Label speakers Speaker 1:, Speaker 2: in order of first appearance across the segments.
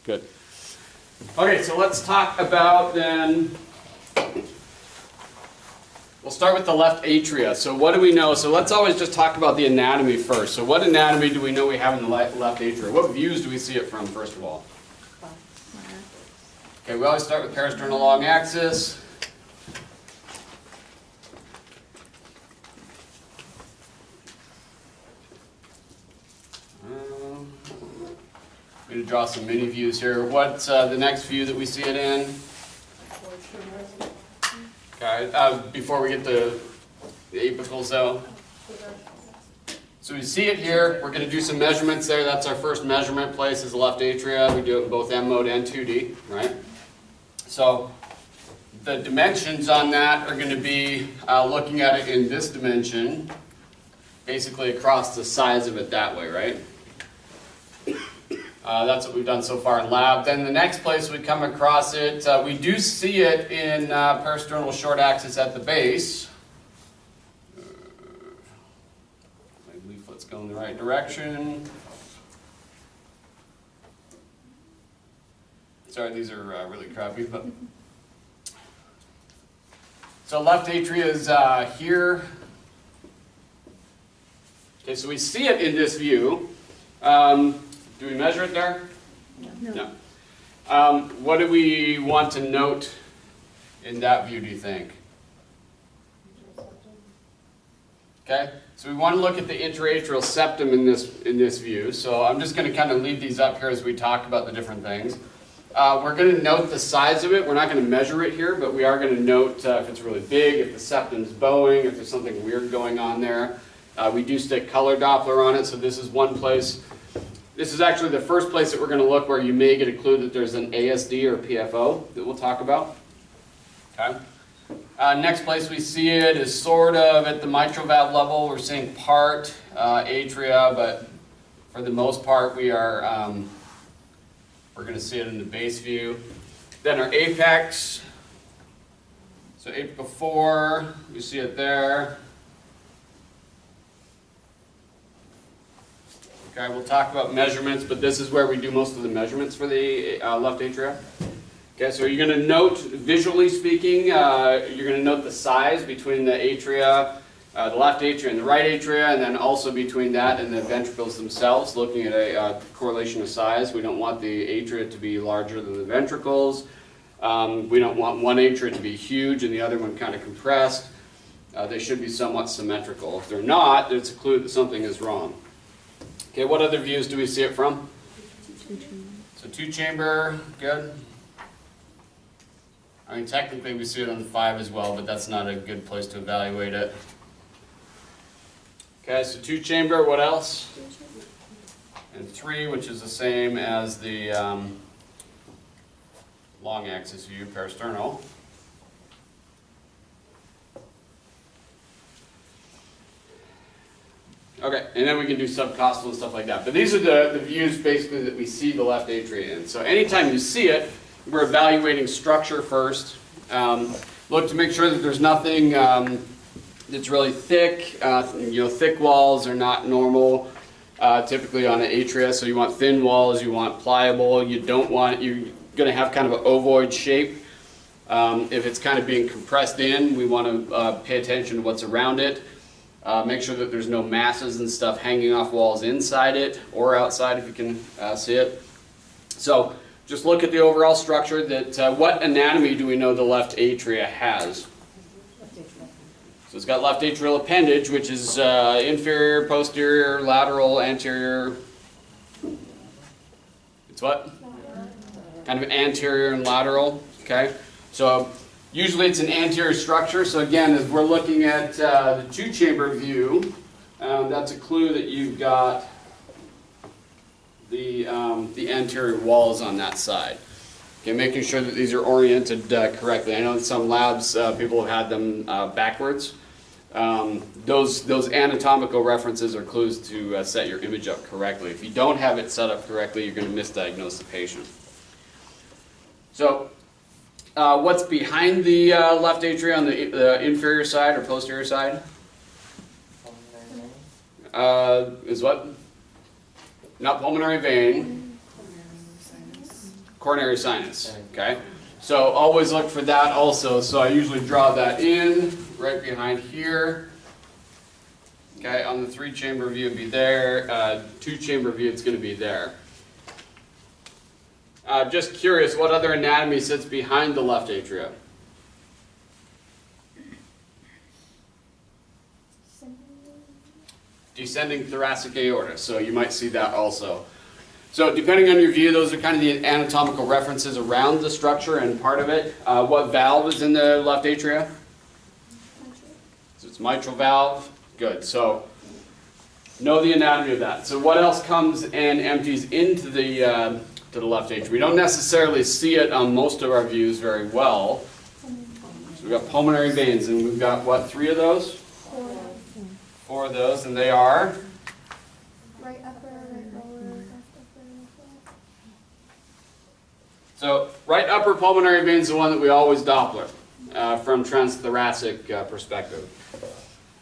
Speaker 1: Good. Okay, so let's talk about then, we'll start with the left atria. So what do we know? So let's always just talk about the anatomy first. So what anatomy do we know we have in the left atria? What views do we see it from, first of all? Okay, we always start with parasternal long axis. I'm going to draw some mini views here. What's the next view that we see it in? Okay, before we get to the apicals though. So we see it here. We're going to do some measurements there. That's our first measurement place is the left atria. We do it in both M mode and 2D, right? So the dimensions on that are going to be looking at it in this dimension, basically across the size of it that way, right? That's what we've done so far in lab. Then the next place we come across it, we do see it in parasternal short axis at the base. My leaflet's going the right direction. Sorry, these are really crappy, but so left atria is here. Okay, so we see it in this view. Do we measure it there? No. What do we want to note in that view, do you think? Okay, so we want to look at the interatrial septum in this view. So I'm just going to kind of leave these up here as we talk about the different things. We're going to note the size of it. We're not going to measure it here, but we are going to note if it's really big, if the septum's bowing, if there's something weird going on there. We do stick color Doppler on it, so this is one place. This is actually the first place that we're going to look where you may get a clue that there's an ASD or PFO that we'll talk about. Okay. Next place we see it is sort of at the mitral valve level. We're seeing part atria, but for the most part we're going to see it in the base view. Then our apex. So apical 4, we see it there. Okay, we'll talk about measurements, but this is where we do most of the measurements for the left atria. Okay, so you're going to note, visually speaking, you're going to note the size between the atria, the left atria and the right atria, and then also between that and the ventricles themselves, looking at a correlation of size. We don't want the atria to be larger than the ventricles. We don't want one atria to be huge and the other one kind of compressed. They should be somewhat symmetrical. If they're not, it's a clue that something is wrong. Okay, what other views do we see it from? So two chamber, good. I mean, technically we see it on 5 as well, but that's not a good place to evaluate it. Okay, so 2 chamber, what else? And 3, which is the same as the long axis view, parasternal. Okay, and then we can do subcostal and stuff like that. But these are the views basically that we see the left atria in. So anytime you see it, we're evaluating structure first. Look to make sure that there's nothing that's really thick. Thick walls are not normal typically on an atria. So you want thin walls, you want pliable. You're going to have kind of an ovoid shape. If it's kind of being compressed in, we want to pay attention to what's around it. Make sure that there's no masses and stuff hanging off walls inside it or outside if you can see it. So just look at the overall structure. What anatomy do we know the left atria has? So it's got left atrial appendage, which is inferior, posterior, lateral, anterior. It's what? Kind of anterior and lateral. Okay. So usually it's an anterior structure, so again, as we're looking at the 2-chamber view, that's a clue that you've got the anterior walls on that side. Okay, making sure that these are oriented correctly. I know in some labs people have had them backwards. Those anatomical references are clues to set your image up correctly. If you don't have it set up correctly, you're going to misdiagnose the patient. So what's behind the left atria on the inferior side or posterior side? Is what? Not pulmonary vein. coronary sinus, okay? So always look for that also. So I usually draw that in right behind here. Okay, on the 3-chamber view it'd be there, 2-chamber view it's going to be there. Just curious, what other anatomy sits behind the left atria? Descending thoracic aorta, so you might see that also. So depending on your view, those are kind of the anatomical references around the structure and part of it. What valve is in the left atria? So it's mitral valve. Good. So know the anatomy of that. So what else comes and empties into the to the left atria? We don't necessarily see it on most of our views very well. So we've got pulmonary veins, and we've got what, 3 of those? 4 of those, and they are?
Speaker 2: Right upper, right lower, left upper, left lower.
Speaker 1: So right upper pulmonary vein is the one that we always Doppler from transthoracic perspective.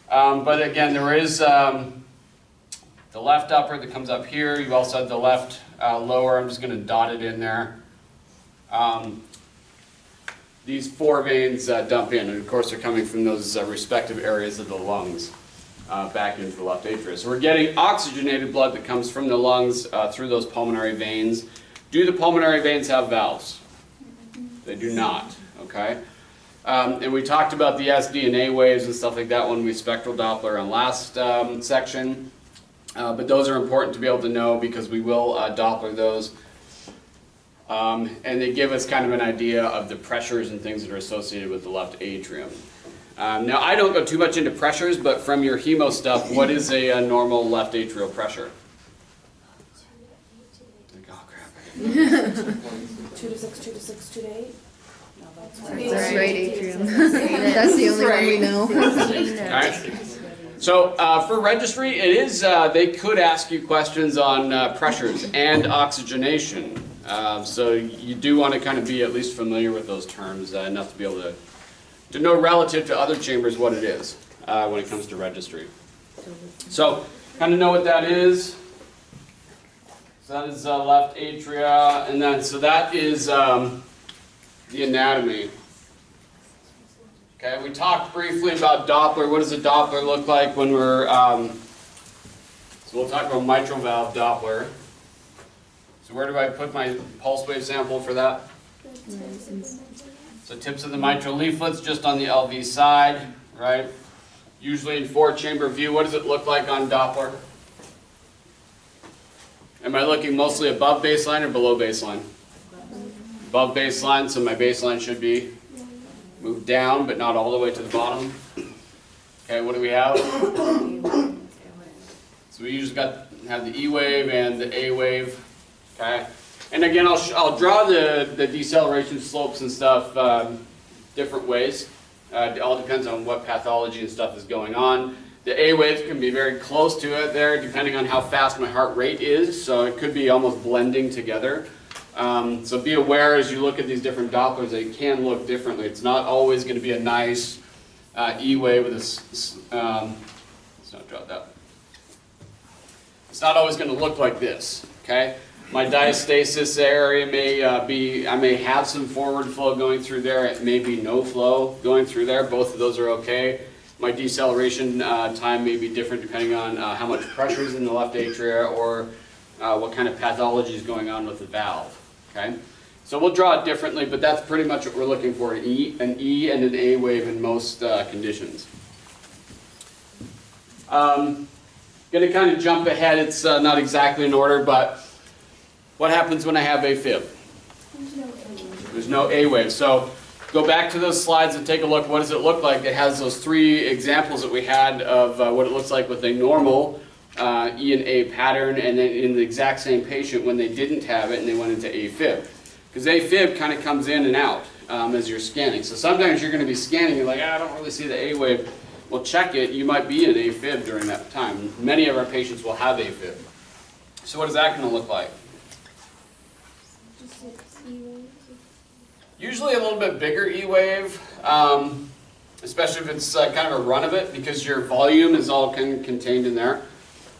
Speaker 1: But again, there is the left upper that comes up here. You also have the left lower. I'm just going to dot it in there. These 4 veins dump in, and of course they're coming from those respective areas of the lungs back into the left atria. So we're getting oxygenated blood that comes from the lungs through those pulmonary veins. Do the pulmonary veins have valves? They do not, okay? And we talked about the SD and A waves and stuff like that when we spectral Doppler on last section. But those are important to be able to know because we will Doppler those. And they give us kind of an idea of the pressures and things that are associated with the left atrium. Now, I don't go too much into pressures, but from your hemo stuff, what is a normal left atrial pressure? Oh, crap.
Speaker 3: 2 to 6, 2 to 6, 2 to 8. No, that's
Speaker 4: That's right atrium. That's the only one we know.
Speaker 1: All right. So for registry, it is, they could ask you questions on pressures and oxygenation. So you do want to kind of be at least familiar with those terms enough to be able to know relative to other chambers what it is when it comes to registry. So kind of know what that is. So that is left atria, and then so that is the anatomy. Okay, we talked briefly about Doppler. What does a Doppler look like when we're, so we'll talk about mitral valve Doppler. So where do I put my pulse wave sample for that? So tips of the mitral leaflets just on the LV side, right? Usually in 4-chamber view. What does it look like on Doppler? Am I looking mostly above baseline or below baseline? Above baseline, so my baseline should be moved down, but not all the way to the bottom. Okay, what do we have? So we usually have the E wave and the A wave. Okay, and again, I'll draw the deceleration slopes and stuff different ways. It all depends on what pathology and stuff is going on. The A waves can be very close to it there, depending on how fast my heart rate is. So it could be almost blending together. So be aware as you look at these different Dopplers, they can look differently. It's not always going to be a nice E wave with let's not draw that. It's not always going to look like this. Okay. My diastasis area may I may have some forward flow going through there. It may be no flow going through there. Both of those are okay. My deceleration time may be different depending on how much pressure is in the left atria or what kind of pathology is going on with the valve. Okay, so we'll draw it differently, but that's pretty much what we're looking for: an E and an A wave in most conditions. Going to kind of jump ahead. It's not exactly in order, but what happens when I have AFib? There's no A wave. So go back to those slides and take a look. What does it look like? It has those 3 examples that we had of what it looks like with a normal E and A pattern, and then in the exact same patient when they didn't have it and they went into AFib. Because AFib kind of comes in and out as you're scanning. So sometimes you're going to be scanning, you're like, I don't really see the A wave. Well, check it. You might be in AFib during that time. Many of our patients will have AFib. So what is that going to look like? Usually a little bit bigger E wave, especially if it's kind of a run of it, because your volume is all contained in there.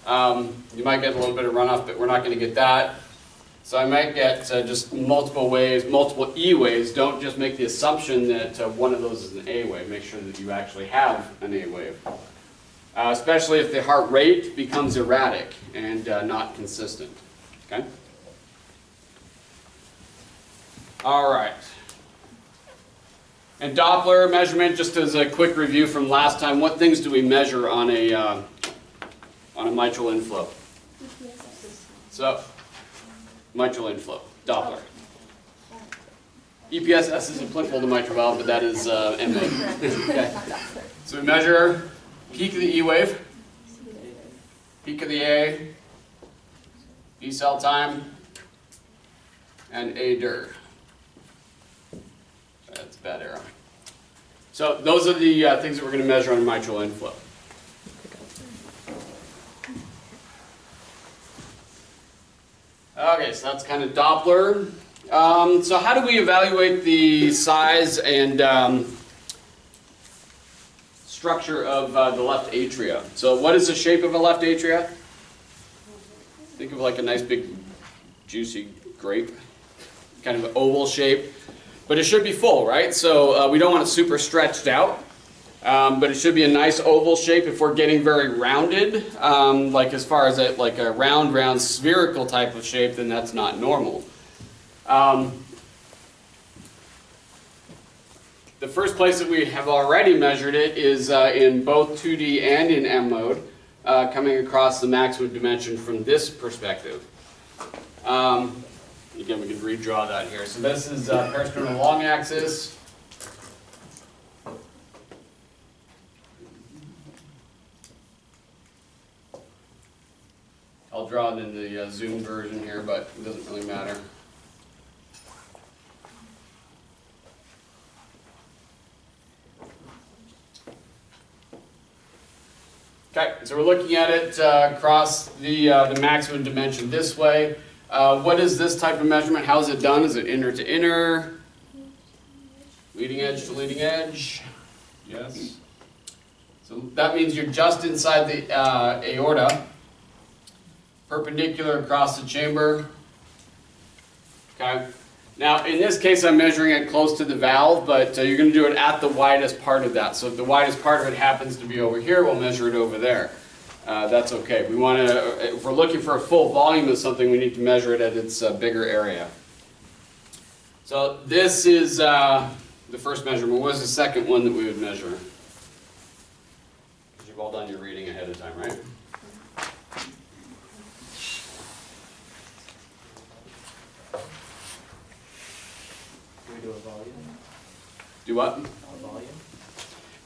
Speaker 1: You might get a little bit of runoff, but we're not going to get that. So I might get just multiple waves, multiple E waves. Don't just make the assumption that one of those is an A wave. Make sure that you actually have an A wave. Especially if the heart rate becomes erratic and not consistent. Okay? All right. And Doppler measurement, just as a quick review from last time, what things do we measure on a mitral inflow? So, mitral inflow, Doppler. EPSS is applicable to mitral valve, but that is MA. Okay. So we measure peak of the E wave, peak of the A, decel time, and A-dur. That's a bad arrow. So those are the things that we're going to measure on mitral inflow. Okay, so that's kind of Doppler. So how do we evaluate the size and structure of the left atria? So what is the shape of a left atria? Think of like a nice big juicy grape, kind of an oval shape. But it should be full, right? So we don't want it super stretched out, but it should be a nice oval shape. If we're getting very rounded, like as far as like a round spherical type of shape, then that's not normal. The first place that we have already measured it is in both 2D and in M mode, coming across the maximum dimension from this perspective. Again, we can redraw that here. So this is peristernal long axis. I'll draw it in the zoom version here, but it doesn't really matter. Okay, so we're looking at it across the maximum dimension this way. What is this type of measurement? How is it done? Is it inner to inner? Leading edge to leading edge? Yes. So that means you're just inside the aorta, perpendicular across the chamber. Okay. Now in this case I'm measuring it close to the valve, but you're going to do it at the widest part of that. So if the widest part of it happens to be over here, we'll measure it over there. That's okay. We want to, if we're looking for a full volume of something, we need to measure it at its bigger area. So this is the first measurement. What was the second one that we would measure? Because you've all done your reading ahead of time, right?
Speaker 5: Can we do a volume?
Speaker 1: Do what?
Speaker 5: A volume?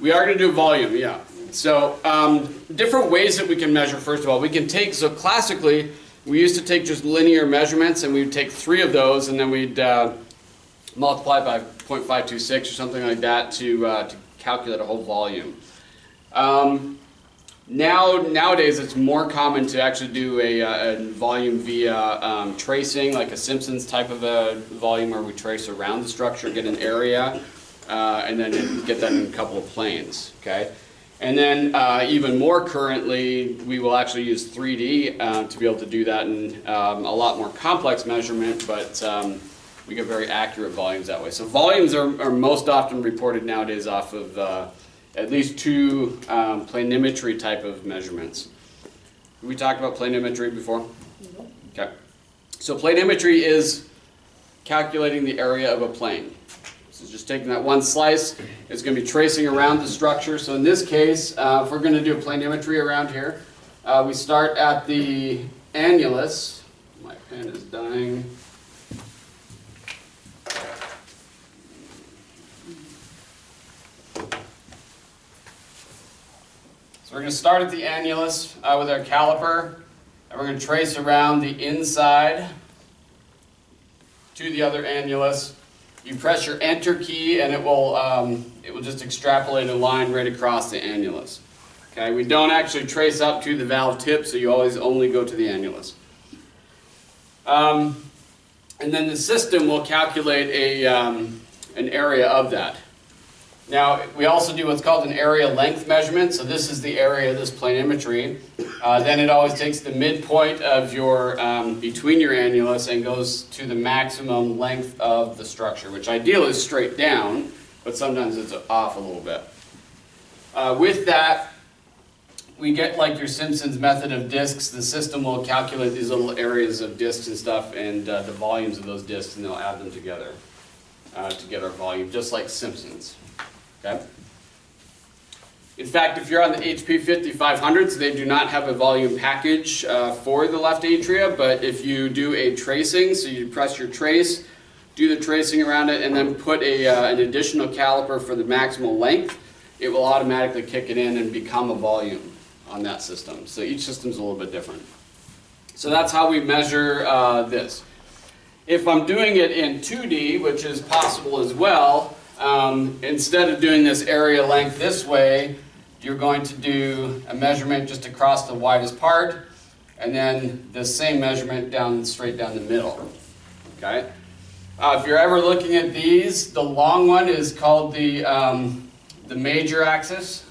Speaker 1: We are going to do volume, yeah. So different ways that we can measure, first of all. We can take, so classically, we used to take just linear measurements, and we'd take 3 of those, and then we'd multiply by 0.526 or something like that to calculate a whole volume. Nowadays, it's more common to actually do a volume via tracing, like a Simpsons type of a volume where we trace around the structure, get an area, and then get that in a couple of planes, okay? And then even more currently, we will actually use 3D to be able to do that in a lot more complex measurement, but we get very accurate volumes that way. So volumes are most often reported nowadays off of at least 2 planimetry type of measurements. We talked about planimetry before? Okay. So planimetry is calculating the area of a plane. So just taking that one slice, it's going to be tracing around the structure. So in this case, if we're going to do a planimetry around here, we start at the annulus. My pen is dying. So we're going to start at the annulus with our caliper, and we're going to trace around the inside to the other annulus. You press your enter key and it will just extrapolate a line right across the annulus. Okay, we don't actually trace up to the valve tip, so you always only go to the annulus. And then the system will calculate an area of that. Now, we also do what's called an area length measurement. So this is the area of this planimetry. Then it always takes the midpoint of your, between your annulus and goes to the maximum length of the structure, which ideally is straight down, but sometimes it's off a little bit. With that, we get like your Simpson's method of disks. The system will calculate these little areas of disks and stuff and the volumes of those disks, and they'll add them together to get our volume, just like Simpson's. Okay? In fact, if you're on the HP 5500s, they do not have a volume package for the left atria, but if you do a tracing, so you press your trace, do the tracing around it, and then put an additional caliper for the maximal length, it will automatically kick it in and become a volume on that system. So each system's a little bit different. So that's how we measure this. If I'm doing it in 2D, which is possible as well, instead of doing this area length this way, you're going to do a measurement just across the widest part, and then the same measurement down straight down the middle. Okay? If you're ever looking at these, the long one is called the major axis.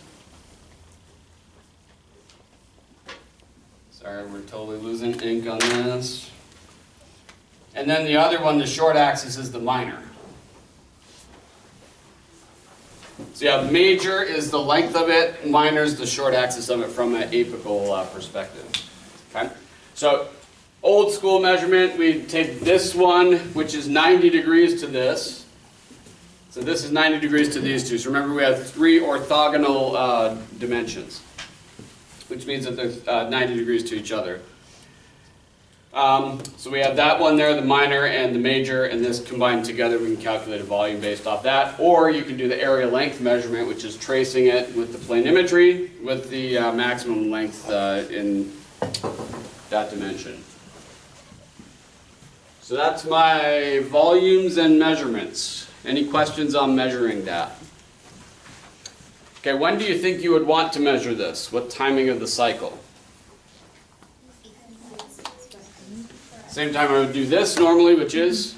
Speaker 1: Sorry, we're totally losing ink on this. And then the other one, the short axis, is the minor. So yeah, major is the length of it, minor is the short axis of it from an apical perspective. Okay? So old school measurement, we take this one, which is 90 degrees to this. So this is 90 degrees to these two. So remember, we have 3 orthogonal dimensions, which means that they're 90 degrees to each other. So we have that one there, the minor and the major, and this combined together, we can calculate a volume based off that. Or you can do the area length measurement, which is tracing it with the planimetry with the maximum length in that dimension. So that's my volumes and measurements. Any questions on measuring that? Okay, when do you think you would want to measure this? What timing of the cycle? Same time I would do this normally, which is?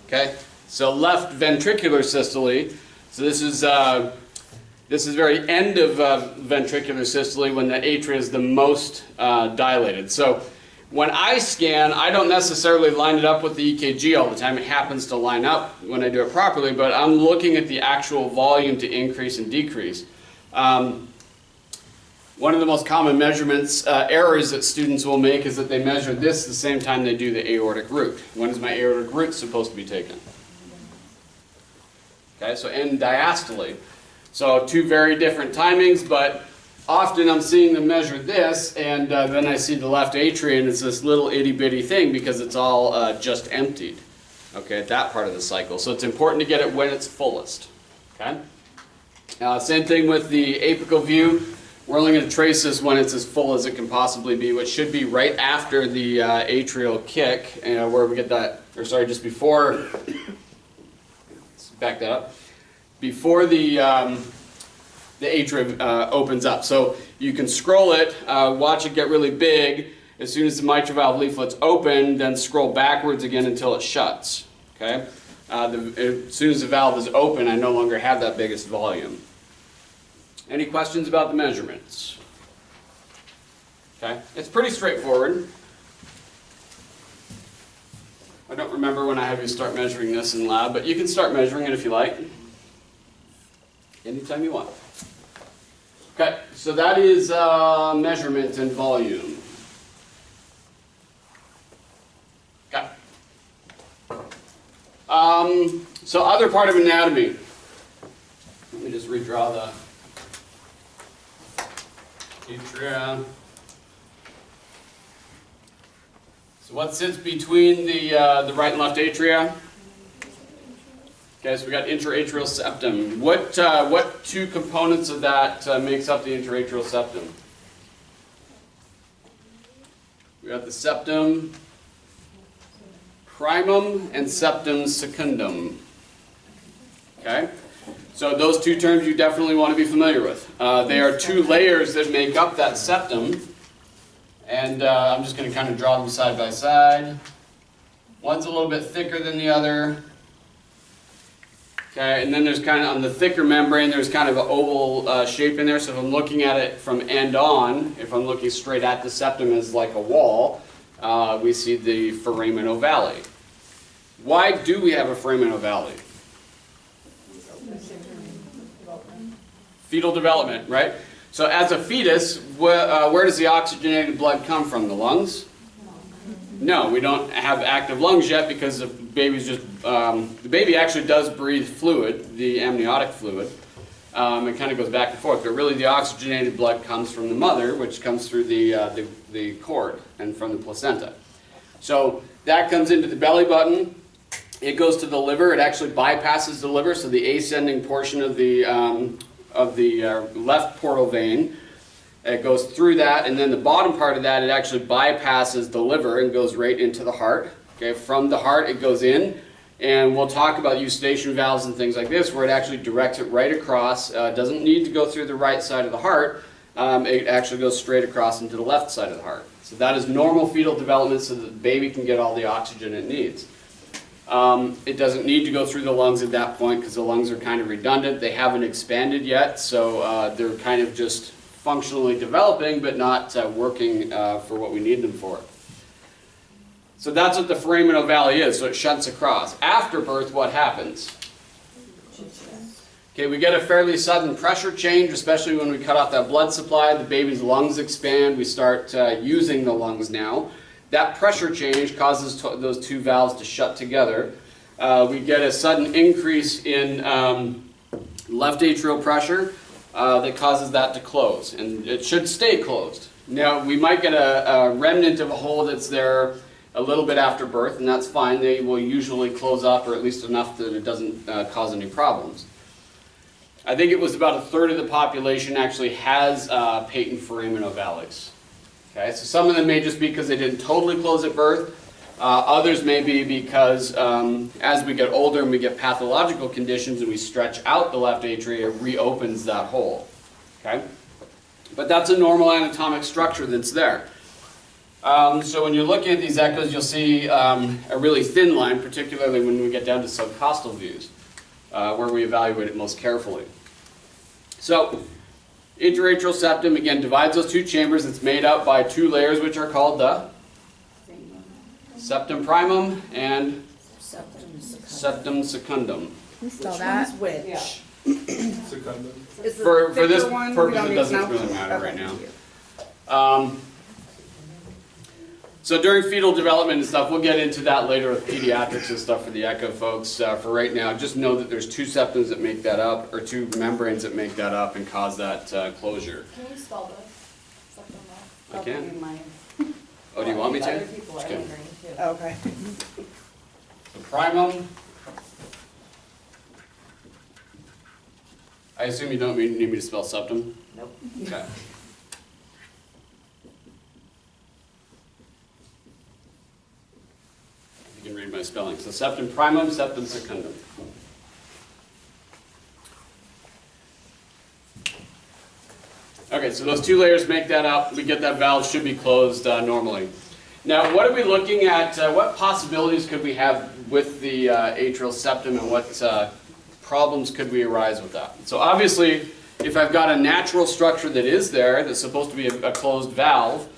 Speaker 1: Okay, so left ventricular systole. So this is very end of ventricular systole when the atria is the most dilated. So when I scan, I don't necessarily line it up with the EKG all the time. It happens to line up when I do it properly, but I'm looking at the actual volume to increase and decrease. One of the most common measurements, errors that students will make is that they measure this the same time they do the aortic root. When is my aortic root supposed to be taken? Okay, so end diastole. So 2 very different timings, but often I'm seeing them measure this, and then I see the left atria, and it's this little itty-bitty thing because it's all just emptied, okay, at that part of the cycle. So it's important to get it when it's fullest. Okay? Same thing with the apical view. We're only going to trace this when it's as full as it can possibly be, which should be right after the atrial kick, where we get that, or sorry, just before, let's back that up, before the atria opens up. So you can scroll it, watch it get really big. As soon as the mitral valve leaflet's open, then scroll backwards again until it shuts. Okay? As soon as the valve is open, I no longer have that biggest volume. Any questions about the measurements? Okay, it's pretty straightforward. I don't remember when I have you start measuring this in lab, but you can start measuring it if you like. Anytime you want. Okay, so that is measurement and volume. Okay. So other part of anatomy. Let me just redraw the atria. So what sits between the right and left atria? Okay, so we got intraatrial septum. What 2 components of that makes up the intraatrial septum? We got the septum primum and septum secundum. Okay? So those 2 terms you definitely want to be familiar with. They are 2 layers that make up that septum. And I'm just going to kind of draw them side by side. One's a little bit thicker than the other. Okay, and then there's kind of, on the thicker membrane, there's kind of an oval shape in there. So if I'm looking at it from end on, if I'm looking straight at the septum as like a wall, we see the foramen ovale. Why do we have a foramen ovale? Fetal development, right? So as a fetus, where does the oxygenated blood come from? The lungs? No, we don't have active lungs yet because the baby's just, the baby actually does breathe fluid, the amniotic fluid. It kind of goes back and forth, but really the oxygenated blood comes from the mother, which comes through the cord and from the placenta. So that comes into the belly button. It goes to the liver. It actually bypasses the liver, so the ascending portion of the left portal vein. It goes through that, and then the bottom part of that, it actually bypasses the liver and goes right into the heart. Okay, from the heart it goes in, and we'll talk about eustachian valves and things like this, where it actually directs it right across. It doesn't need to go through the right side of the heart. It actually goes straight across into the left side of the heart. So that is normal fetal development so that the baby can get all the oxygen it needs. It doesn't need to go through the lungs at that point because the lungs are kind of redundant. They haven't expanded yet, so they're kind of just functionally developing but not working for what we need them for. So that's what the foramen ovale is, so it shunts across. After birth, what happens? Okay, we get a fairly sudden pressure change, especially when we cut off that blood supply. The baby's lungs expand. We start using the lungs now. That pressure change causes those two valves to shut together. We get a sudden increase in left atrial pressure that causes that to close, and it should stay closed. Now, we might get a remnant of a hole that's there a little bit after birth, and that's fine. They will usually close up, or at least enough that it doesn't cause any problems. I think it was about a third of the population actually has patent foramen ovales. Okay, so some of them may just be because they didn't totally close at birth. Others may be because as we get older and we get pathological conditions and we stretch out the left atria, it reopens that hole. Okay? But that's a normal anatomic structure that's there. So when you're looking at these echoes, you'll see a really thin line, particularly when we get down to subcostal views, where we evaluate it most carefully. So, interatrial septum, again, divides those two chambers. It's made up by two layers, which are called the septum primum and septum secundum.
Speaker 4: You spell
Speaker 3: Which
Speaker 4: that.
Speaker 3: one's which?
Speaker 5: Secundum.
Speaker 3: Is the
Speaker 1: For this
Speaker 3: thicker one, we
Speaker 1: purpose,
Speaker 3: don't
Speaker 1: it
Speaker 3: need
Speaker 1: doesn't
Speaker 3: to know?
Speaker 1: really matter
Speaker 3: Okay,
Speaker 1: right now.
Speaker 3: thank you.
Speaker 1: So during fetal development and stuff, we'll get into that later with pediatrics and stuff for the echo folks. For right now, just know that there's two septums that make that up, or two membranes that make that up and cause that closure.
Speaker 2: Can you spell the septum out?
Speaker 1: I can.
Speaker 3: That'll be mine.
Speaker 1: Oh, do you want me to?
Speaker 6: Other people are
Speaker 1: Okay.
Speaker 6: angry too.
Speaker 3: Okay.
Speaker 1: The primum. I assume you don't need me to spell septum?
Speaker 6: Nope.
Speaker 1: Okay. You can read my spelling. So septum primum, septum secundum. Okay, so those two layers make that up. We get that valve, should be closed normally. Now, what are we looking at? What possibilities could we have with the atrial septum, and what problems could we arise with that? So obviously, if I've got a natural structure that is there, that's supposed to be a closed valve,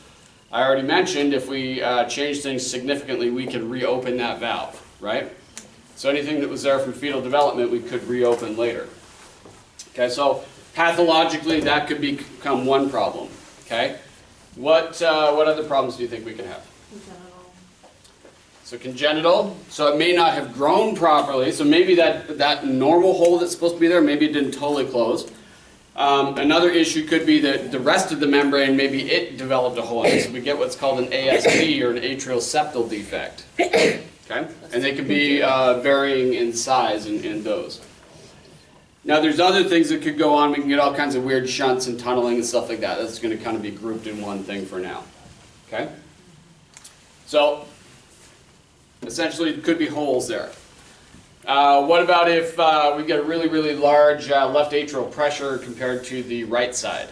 Speaker 1: I already mentioned if we change things significantly, we can reopen that valve, right? So anything that was there from fetal development, we could reopen later. Okay, so pathologically, that could become one problem, okay? What other problems do you think we can have? So congenital, so it may not have grown properly, so maybe that normal hole that's supposed to be there, maybe it didn't totally close. Another issue could be that the rest of the membrane, maybe it developed a hole in it, so we get what's called an ASD, or an atrial septal defect. Okay? And they can be varying in size in those. Now there's other things that could go on. We can get all kinds of weird shunts and tunneling and stuff like that. That's going to kind of be grouped in one thing for now. Okay? So, essentially it could be holes there. What about if we get a really, really large left atrial pressure compared to the right side?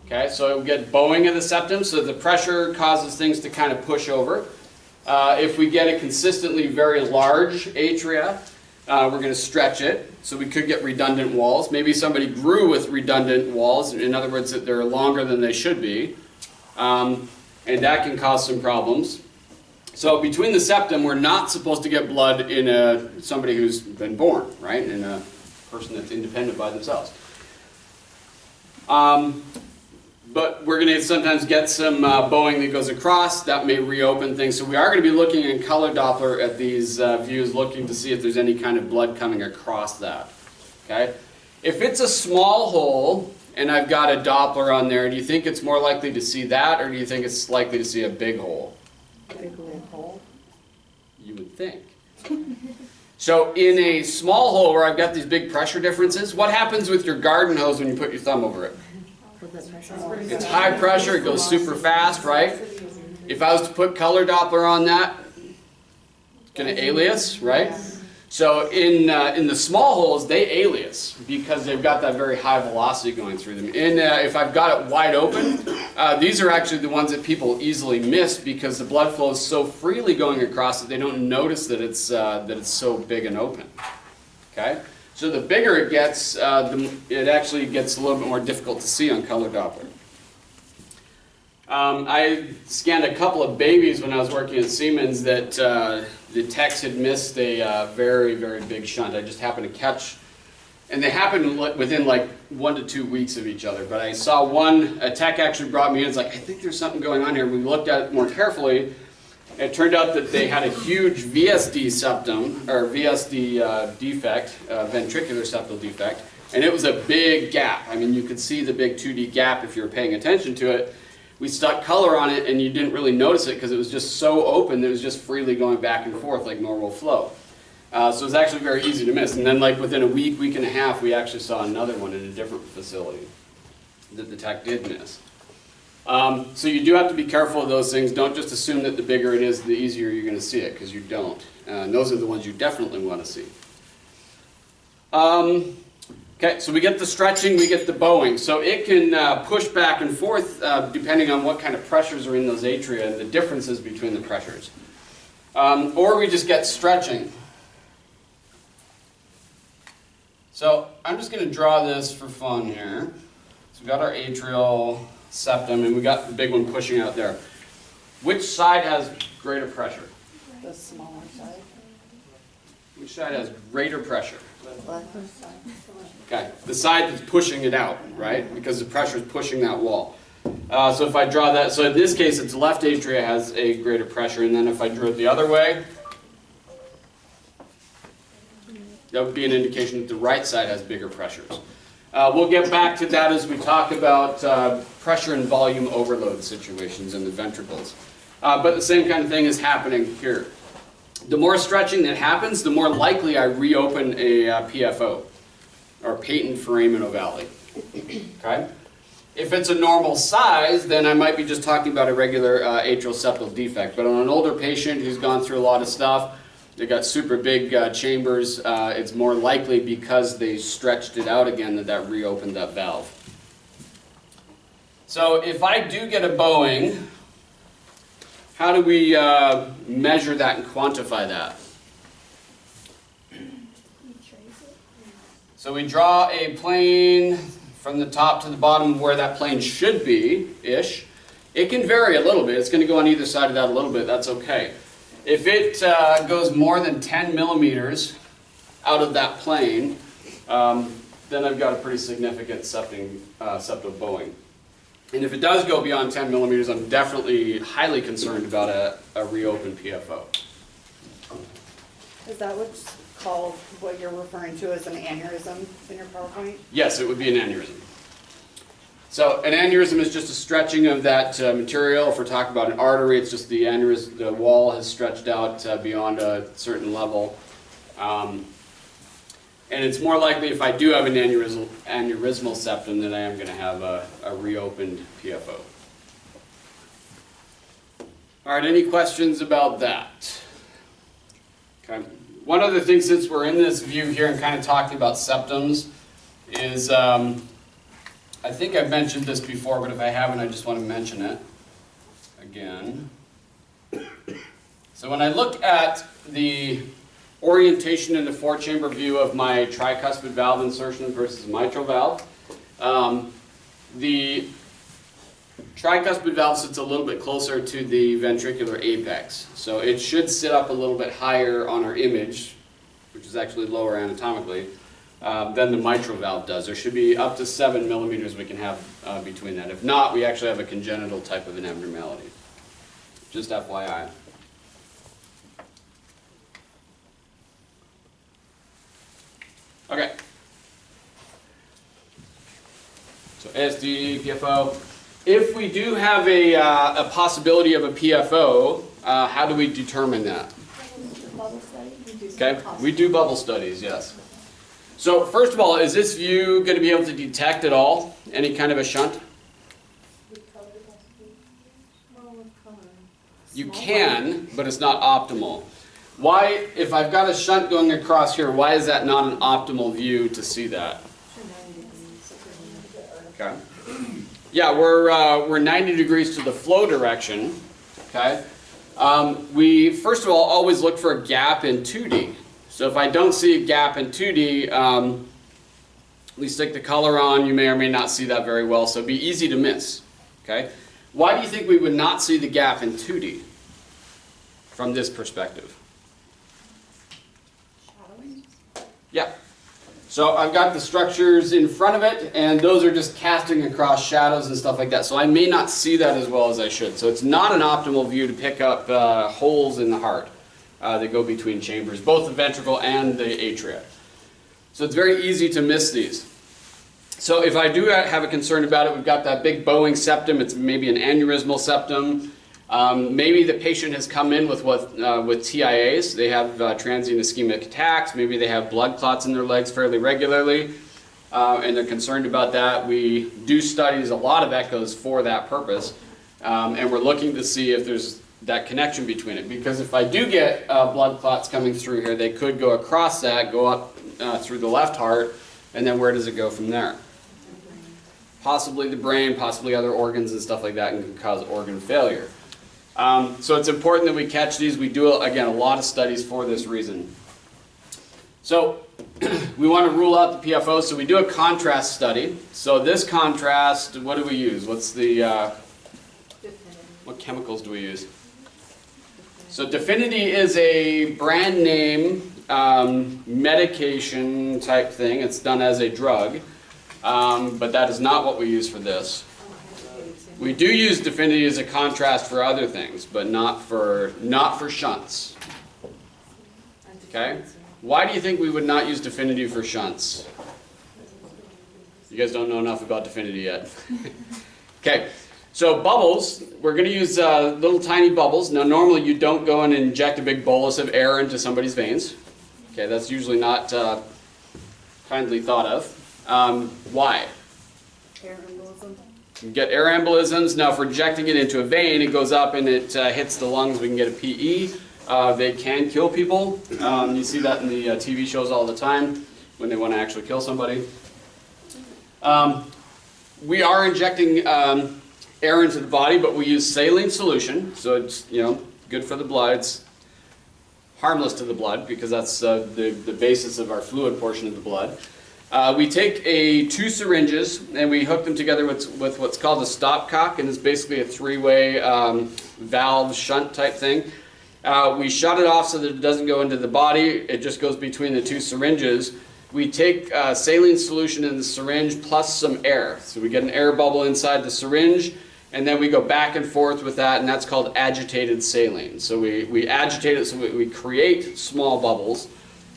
Speaker 1: Okay, so we get bowing of the septum, so the pressure causes things to kind of push over. If we get a consistently very large atria, We're going to stretch it, so we could get redundant walls. Maybe somebody grew with redundant walls, in other words, that they're longer than they should be, and that can cause some problems. So between the septum, we're not supposed to get blood in somebody who's been born, right? In a person that's independent by themselves. But we're going to sometimes get some bowing that goes across. That may reopen things. So we are going to be looking in color Doppler at these views, looking to see if there's any kind of blood coming across that. Okay? If it's a small hole and I've got a Doppler on there, do you think it's more likely to see that, or do you think it's likely to see a big hole?
Speaker 3: Big hole.
Speaker 1: You would think. So in a small hole where I've got these big pressure differences, what happens with your garden hose when you put your thumb over it? It's high pressure, it goes super fast, right? If I was to put color Doppler on that, it's going to alias, right? So in the small holes, they alias because they've got that very high velocity going through them. If I've got it wide open, these are actually the ones that people easily miss because the blood flow is so freely going across that they don't notice that it's so big and open. Okay? So the bigger it gets, it actually gets a little bit more difficult to see on color Doppler. I scanned a couple of babies when I was working at Siemens that the techs had missed a very, very big shunt. I just happened to catch, and they happened within like 1 to 2 weeks of each other. But I saw one, a tech actually brought me in, it's like, I think there's something going on here. We looked at it more carefully. It turned out that they had a huge VSD septum, or VSD defect, ventricular septal defect, and it was a big gap. I mean, you could see the big 2D gap if you were paying attention to it. We stuck color on it, and you didn't really notice it because it was just so open that it was just freely going back and forth like normal flow. So it was actually very easy to miss. And then like within a week, week and a half, we actually saw another one in a different facility that the tech did miss. So you do have to be careful of those things. Don't just assume that the bigger it is, the easier you're going to see it, because you don't. And those are the ones you definitely want to see. Okay, so we get the stretching, we get the bowing. So it can push back and forth depending on what kind of pressures are in those atria and the differences between the pressures. Or we just get stretching. So I'm just going to draw this for fun here. So we've got our atrial septum, and we got the big one pushing out there. Which side has greater pressure?
Speaker 3: The smaller side.
Speaker 1: Which side has greater pressure?
Speaker 3: Left side.
Speaker 1: Okay, the side that's pushing it out, right? Because the pressure is pushing that wall. So if I draw that, so in this case, it's left atria has a greater pressure, and then if I drew it the other way, that would be an indication that the right side has bigger pressures. We'll get back to that as we talk about pressure and volume overload situations in the ventricles. But the same kind of thing is happening here. The more stretching that happens, the more likely I reopen a PFO, or patent foramen ovale. Okay? If it's a normal size, then I might be just talking about a regular atrial septal defect. But on an older patient who's gone through a lot of stuff, they got super big chambers, it's more likely because they stretched it out again that reopened that valve. So if I do get a bowing, how do we measure that and quantify that? So we draw a plane from the top to the bottom where that plane should be-ish. It can vary a little bit. It's going to go on either side of that a little bit. That's okay. If it goes more than 10 millimeters out of that plane, then I've got a pretty significant septal bowing. And if it does go beyond 10 millimeters, I'm definitely highly concerned about a reopened PFO.
Speaker 3: Is that what's called, what you're referring to as an aneurysm in your PowerPoint?
Speaker 1: Yes, it would be an aneurysm. So an aneurysm is just a stretching of that material. If we're talking about an artery, it's just the aneurysm, the wall has stretched out beyond a certain level. And it's more likely if I do have an aneurysmal septum that I am going to have a reopened PFO. All right, any questions about that? Okay. One other thing, since we're in this view here and kind of talking about septums, is I think I've mentioned this before, but if I haven't, I just want to mention it again. So when I look at the orientation in the 4-chamber view of my tricuspid valve insertion versus mitral valve. The tricuspid valve sits a little bit closer to the ventricular apex, so it should sit up a little bit higher on our image, which is actually lower anatomically, than the mitral valve does. There should be up to 7 millimeters we can have between that. If not, we actually have a congenital type of an abnormality. Just FYI. Okay. So ASD, PFO. If we do have a possibility of a PFO, how do we determine that?
Speaker 2: Bubble study.
Speaker 1: Okay, we do bubble studies, yes. So first of all, is this view going to be able to detect at all any kind of a shunt? You can, but it's not optimal. Why, if I've got a shunt going across here, why is that not an optimal view to see that? Okay. Yeah, we're 90 degrees to the flow direction. Okay. We first of all always look for a gap in 2D. So if I don't see a gap in 2D, we stick the color on. You may or may not see that very well, so it'd be easy to miss. Okay. Why do you think we would not see the gap in 2D from this perspective?
Speaker 3: Shadowing?
Speaker 1: Yeah. So I've got the structures in front of it, and those are just casting across shadows and stuff like that. So I may not see that as well as I should. So it's not an optimal view to pick up holes in the heart that go between chambers, both the ventricle and the atria. So it's very easy to miss these. So if I do have a concern about it, we've got that big bowing septum. It's maybe an aneurysmal septum. Maybe the patient has come in with TIAs. They have transient ischemic attacks. Maybe they have blood clots in their legs fairly regularly, and they're concerned about that. We do studies, a lot of echoes for that purpose, and we're looking to see if there's that connection between it. Because if I do get blood clots coming through here, they could go across that, go up through the left heart, and then where does it go from there? Possibly the brain, possibly other organs and stuff like that, and can cause organ failure. So it's important that we catch these. We do, again, a lot of studies for this reason. So we want to rule out the PFO, so we do a contrast study. So this contrast, what do we use? What's the, what chemicals do we use? So Definity is a brand name medication type thing. It's done as a drug, but that is not what we use for this. We do use Definity as a contrast for other things, but not for shunts. Okay? Why do you think we would not use Definity for shunts? You guys don't know enough about Definity yet. Okay, so bubbles, we're going to use little tiny bubbles. Now normally you don't go and inject a big bolus of air into somebody's veins. Okay, that's usually not kindly thought of. Why?
Speaker 3: Air embolism.
Speaker 1: You get air embolisms. Now, if we're injecting it into a vein, it goes up and it hits the lungs. We can get a PE. They can kill people. You see that in the TV shows all the time when they want to actually kill somebody. We are injecting air into the body, but we use saline solution, so it's good for the blood. It's harmless to the blood because that's the basis of our fluid portion of the blood. We take 2 syringes and we hook them together with what's called a stopcock, and it's basically a 3-way valve shunt type thing. We shut it off so that it doesn't go into the body. It just goes between the 2 syringes. We take saline solution in the syringe plus some air. So we get an air bubble inside the syringe, and then we go back and forth with that, and that's called agitated saline. So we agitate it so we create small bubbles.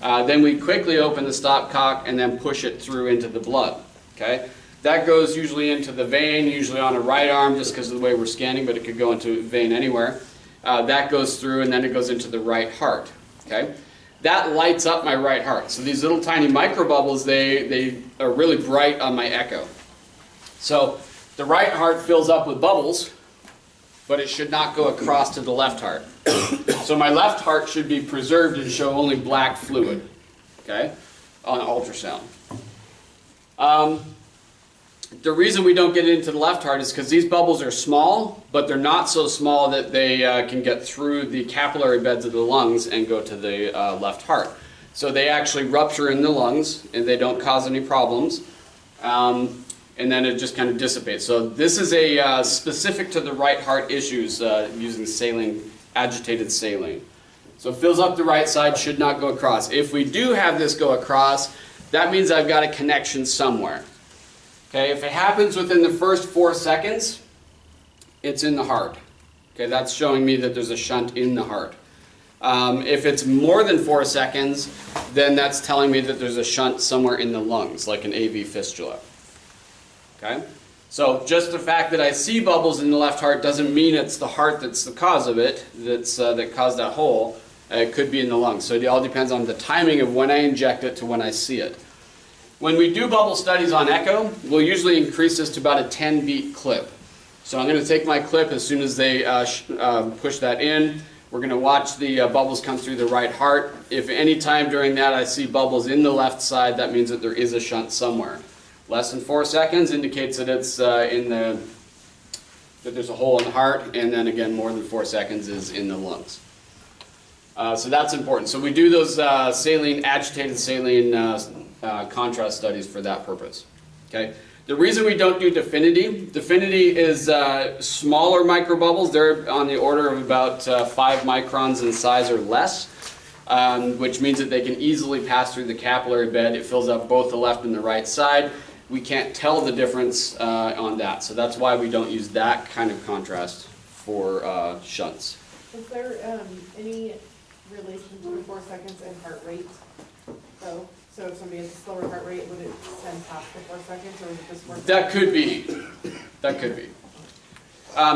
Speaker 1: Then we quickly open the stopcock and then push it through into the blood. Okay? That goes usually into the vein, usually on a right arm just because of the way we're scanning, but it could go into a vein anywhere. That goes through and then it goes into the right heart. Okay? That lights up my right heart. So these little tiny microbubbles, they are really bright on my echo. So the right heart fills up with bubbles, but it should not go across to the left heart. So my left heart should be preserved and show only black fluid, okay, on ultrasound. The reason we don't get into the left heart is because these bubbles are small, but they're not so small that they can get through the capillary beds of the lungs and go to the left heart. So they actually rupture in the lungs and they don't cause any problems. And then it just kind of dissipates. So this is a specific to the right heart issues using saline, agitated saline. So it fills up the right side, should not go across. If we do have this go across, that means I've got a connection somewhere. Okay, if it happens within the first 4 seconds, it's in the heart. Okay, that's showing me that there's a shunt in the heart. If it's more than 4 seconds, then that's telling me that there's a shunt somewhere in the lungs, like an AV fistula. Okay, so just the fact that I see bubbles in the left heart doesn't mean it's the heart that's the cause of it, that caused that hole. It could be in the lungs. So it all depends on the timing of when I inject it to when I see it. When we do bubble studies on echo, we'll usually increase this to about a 10-beat clip. So I'm going to take my clip as soon as they push that in. We're going to watch the bubbles come through the right heart. If any time during that I see bubbles in the left side, that means that there is a shunt somewhere. Less than 4 seconds indicates that it's that there's a hole in the heart, and then again more than 4 seconds is in the lungs. So that's important. So we do those agitated saline contrast studies for that purpose. Okay. The reason we don't do DEFINITY is smaller microbubbles. They're on the order of about 5 microns in size or less, which means that they can easily pass through the capillary bed. It fills up both the left and the right side. We can't tell the difference on that, so that's why we don't use that kind of contrast for shunts.
Speaker 6: Is there any relation between 4 seconds and heart rate, though? So if somebody has a slower heart rate, would it send past the 4 seconds, or is it just 4 seconds?
Speaker 1: That could be. That could be.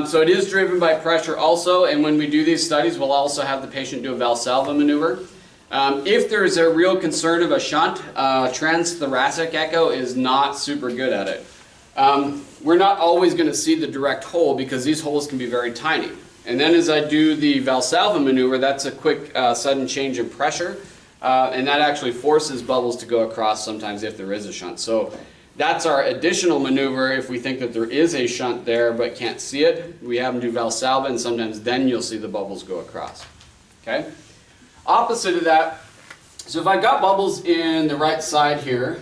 Speaker 1: So it is driven by pressure also, and when we do these studies, we'll also have the patient do a Valsalva maneuver. If there is a real concern of a shunt, transthoracic echo is not super good at it. We're not always going to see the direct hole because these holes can be very tiny. And then as I do the Valsalva maneuver, that's a quick sudden change in pressure. And that actually forces bubbles to go across sometimes if there is a shunt. So that's our additional maneuver if we think that there is a shunt there but can't see it. We have them do Valsalva, and sometimes then you'll see the bubbles go across. Okay? Opposite of that, so if I've got bubbles in the right side here,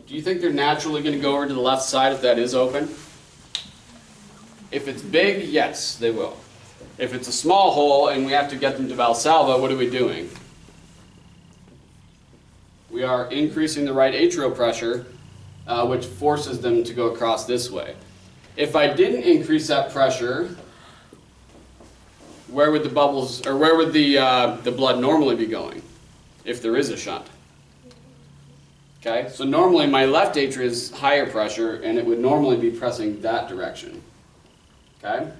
Speaker 1: do you think they're naturally going to go over to the left side if that is open? If it's big, yes, they will. If it's a small hole and we have to get them to Valsalva, what are we doing? We are increasing the right atrial pressure, which forces them to go across this way. If I didn't increase that pressure, where would the bubbles, or where would the blood normally be going if there is a shunt? Okay, so normally my left atria is higher pressure and it would normally be pressing that direction. Okay?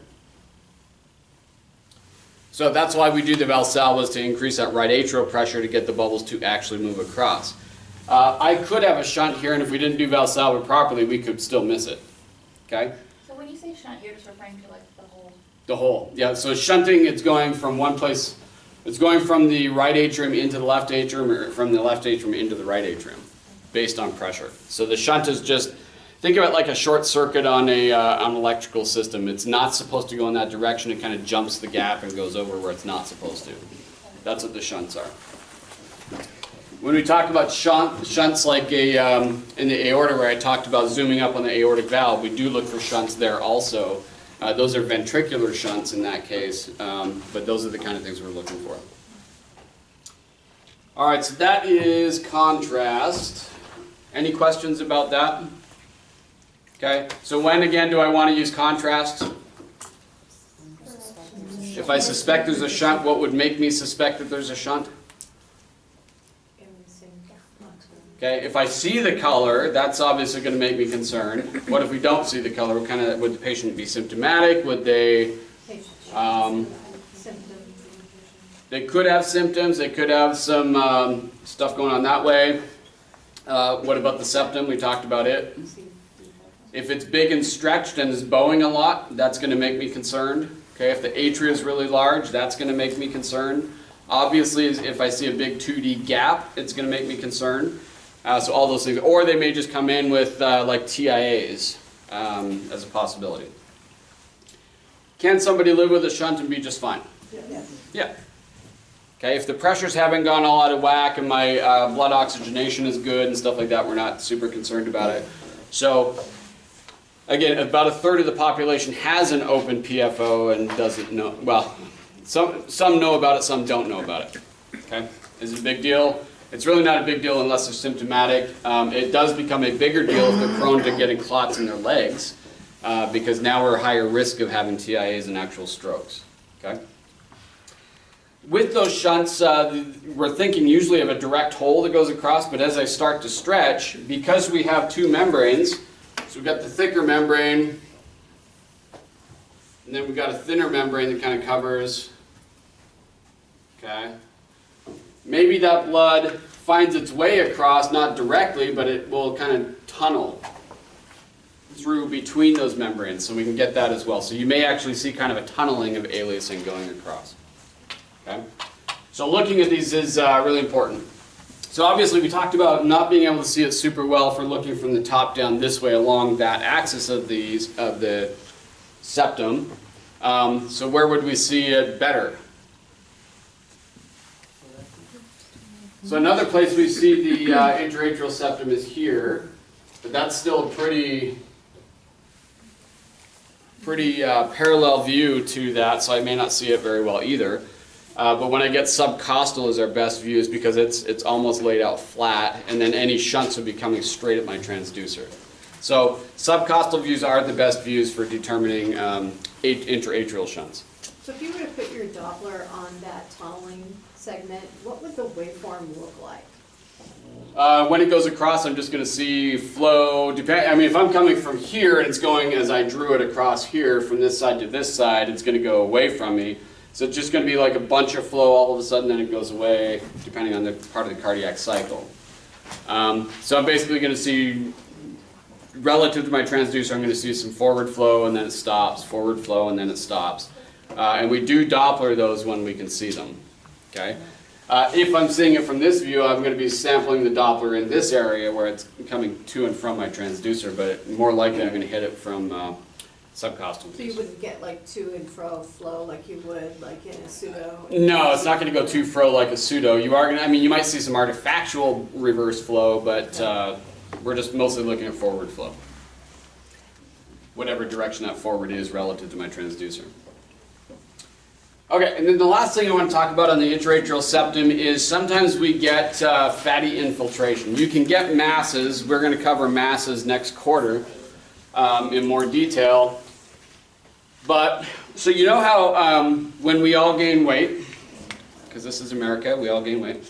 Speaker 1: So that's why we do the Valsalvas, to increase that right atrial pressure to get the bubbles to actually move across. I could have a shunt here, and if we didn't do Valsalva properly, we could still miss it. Okay?
Speaker 7: So when you say shunt, you're just referring to like the whole...
Speaker 1: The hole. Yeah, so shunting, it's going from one place, it's going from the right atrium into the left atrium, or from the left atrium into the right atrium, based on pressure. So the shunt is just, think of it like a short circuit on an electrical system. It's not supposed to go in that direction. It kind of jumps the gap and goes over where it's not supposed to. That's what the shunts are. When we talk about shunts like in the aorta, where I talked about zooming up on the aortic valve, we do look for shunts there also. Those are ventricular shunts in that case, but those are the kind of things we're looking for. All right, so that is contrast. Any questions about that? Okay, so when again do I want to use contrast? If I suspect there's a shunt, what would make me suspect that there's a shunt? Okay, if I see the color, that's obviously going to make me concerned. What if we don't see the color? Would the patient be symptomatic? Would they? They could have symptoms. They could have some stuff going on that way. What about the septum? We talked about it. If it's big and stretched and is bowing a lot, that's going to make me concerned. Okay, if the atria is really large, that's going to make me concerned. Obviously, if I see a big 2D gap, it's going to make me concerned. So all those things, or they may just come in with like TIAs as a possibility. Can somebody live with a shunt and be just fine?
Speaker 6: Yes.
Speaker 1: Yeah. Okay, if the pressures haven't gone all out of whack and my blood oxygenation is good and stuff like that, we're not super concerned about it. So, again, about a third of the population has an open PFO and doesn't know, well, some know about it, some don't know about it. Okay, is it a big deal? It's really not a big deal unless they're symptomatic. It does become a bigger deal if they're prone to getting clots in their legs, because now we're a higher risk of having TIAs and actual strokes. Okay. With those shunts, we're thinking usually of a direct hole that goes across, but as I start to stretch, because we have two membranes, so we've got the thicker membrane, and then we've got a thinner membrane that kind of covers, okay? Maybe that blood finds its way across, not directly, but it will kind of tunnel through between those membranes, so we can get that as well. So you may actually see kind of a tunneling of aliasing going across. Okay? So looking at these is really important. So obviously we talked about not being able to see it super well if we're looking from the top down this way along that axis of the septum. So where would we see it better? So another place we see the interatrial septum is here, but that's still a pretty parallel view to that, so I may not see it very well either. But when I get subcostal is our best views because it's almost laid out flat, and then any shunts would be coming straight at my transducer. So subcostal views are the best views for determining interatrial shunts.
Speaker 8: So if you were to put your Doppler on that tunneling segment, what would the waveform look like?
Speaker 1: When it goes across, I'm just going to see flow. I mean, if I'm coming from here and it's going as I drew it across here from this side to this side, it's going to go away from me. So it's just going to be like a bunch of flow all of a sudden, then it goes away, depending on the part of the cardiac cycle. So I'm basically going to see, relative to my transducer, I'm going to see some forward flow and then it stops, forward flow and then it stops. And we do Doppler those when we can see them. Okay? If I'm seeing it from this view, I'm going to be sampling the Doppler in this area where it's coming to and from my transducer, but more likely I'm going to hit it from subcostal.
Speaker 8: So you wouldn't get like to and fro flow like you would like in a pseudo?
Speaker 1: No, it's not going to go to fro like a pseudo. You are going to, I mean, you might see some artifactual reverse flow, but we're just mostly looking at forward flow. Whatever direction that forward is relative to my transducer. Okay, and then the last thing I want to talk about on the interatrial septum is sometimes we get fatty infiltration. You can get masses. We're going to cover masses next quarter in more detail. But, so you know how when we all gain weight, because this is America, we all gain weight,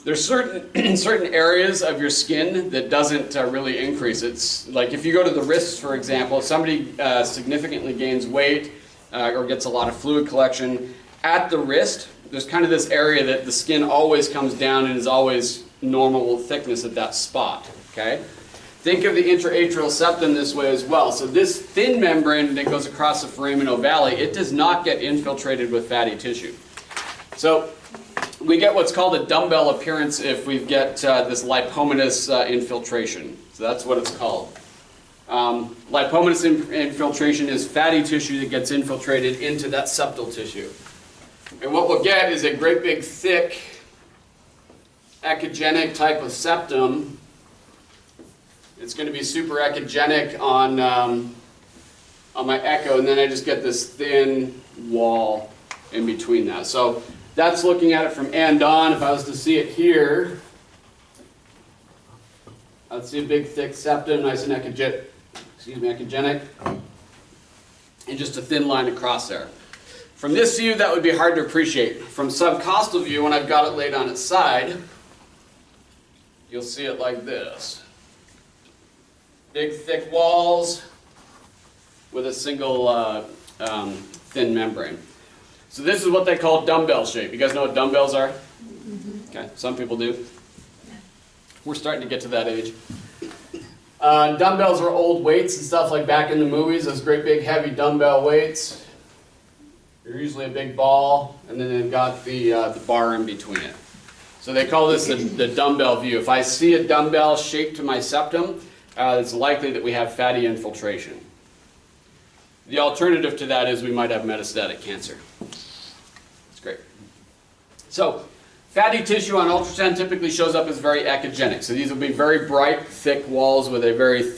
Speaker 1: there's certain areas of your skin that doesn't really increase. It's like if you go to the wrists, for example, if somebody significantly gains weight, or gets a lot of fluid collection. At the wrist, there's kind of this area that the skin always comes down and is always normal thickness at that spot, okay? Think of the interatrial septum this way as well. So this thin membrane that goes across the foramen ovale, it does not get infiltrated with fatty tissue. So we get what's called a dumbbell appearance if we get this lipomatous infiltration. So that's what it's called. Lipomatous infiltration is fatty tissue that gets infiltrated into that septal tissue. And what we'll get is a great big thick echogenic type of septum. It's going to be super echogenic on my echo, and then I just get this thin wall in between that. So that's looking at it from end on. If I was to see it here, I'd see a big thick septum, nice and echogenic. And just a thin line across there. From this view, that would be hard to appreciate. From subcostal view, when I've got it laid on its side, you'll see it like this. Big, thick walls with a single thin membrane. So this is what they call dumbbell shape. You guys know what dumbbells are? Okay, some people do. We're starting to get to that age. Dumbbells are old weights and stuff like back in the movies, those great big heavy dumbbell weights. They're usually a big ball, and then they've got the bar in between it. So they call this the dumbbell view. If I see a dumbbell shaped to my septum, it's likely that we have fatty infiltration. The alternative to that is we might have metastatic cancer. That's great. So fatty tissue on ultrasound typically shows up as very echogenic. So these will be very bright, thick walls with a very thin